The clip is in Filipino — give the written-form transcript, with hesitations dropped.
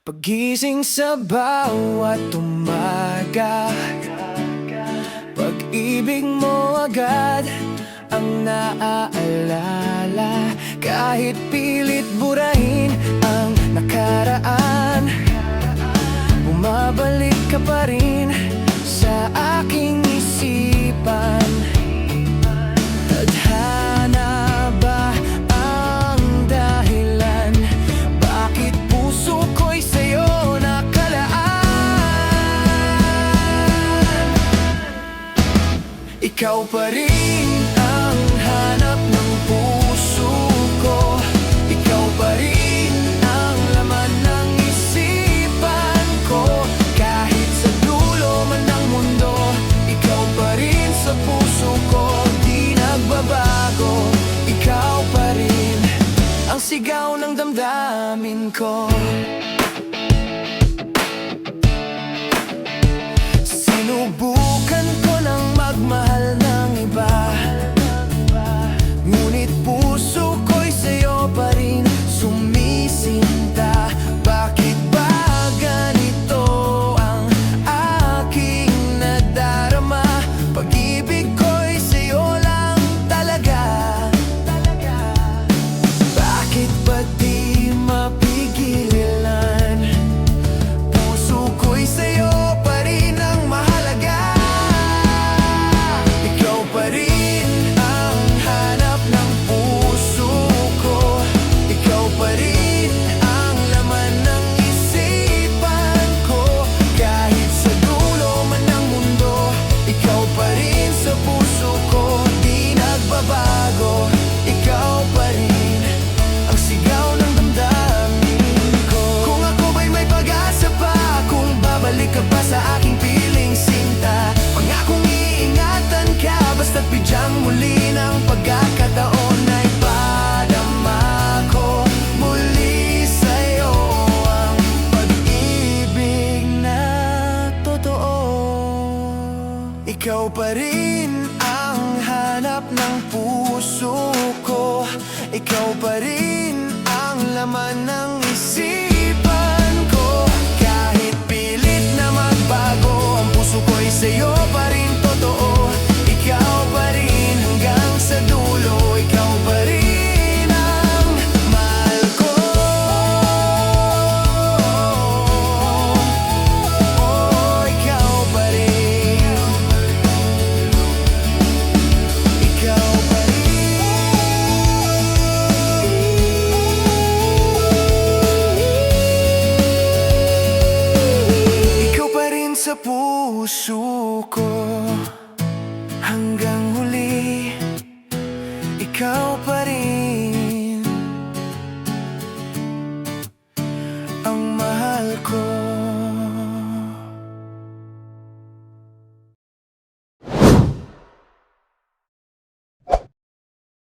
Pagising sa bawat umaga, pag-ibig mo agad ang naaalala. Kahit pilit burahin ang nakaraan, bumabalik ka pa rin sa aking isipan. Tadhana ba ang dahilan bakit puso ko'y sa'yo nakalaan? Ikaw pa rin ang hanap ng puso ko, ikaw pa rin ang laman ng isipan ko. Kahit sa dulo man ng mundo, ikaw pa rin sa puso ko, di nagbabago. Ikaw pa rin ang sigaw ng damdamin ko. Sinubukan ko ng magmahal ng iba, ngunit puso ko'y sa'yo pa rin sumisinta. Bakit ba ganito ang aking nadarama? Pag-ibig ko'y sa'yo lang talaga. Bakit ba di mapigilan? Puso ko'y sa'yo pa rin ang mahalaga. Ikaw pa rin ang hanap ng puso ko, ikaw pa rin ang laman ng isipan ko. Kahit sa dulo man ng mundo, ikaw pa rin sa puso ko, di nagbabago. Ikaw pa rin ang sigaw ng damdamin ko. Kung ako ba'y may pag-asa pa, kung babalik ka pa sa aking piling sinta, pangakong iingatan ka, basta't bidyang muli ng pagkakataon ay padama ko muli sa'yo ang pag-ibig na totoo. Ikaw pa rin ang hanap ng puso ko, ikaw pa rin ang laman ng isipan ko. Kahit pilit na magbago, ang puso ko'y sa'yo pa rin totoo. Ikaw pa rin hanggang sa dulo, ikaw pa rin ang mahal ko. Oh, ikaw pa rin, ikaw pa rin. Ikaw pa rin sa puso ko hanggang huli, ikaw pa rin ang mahal ko.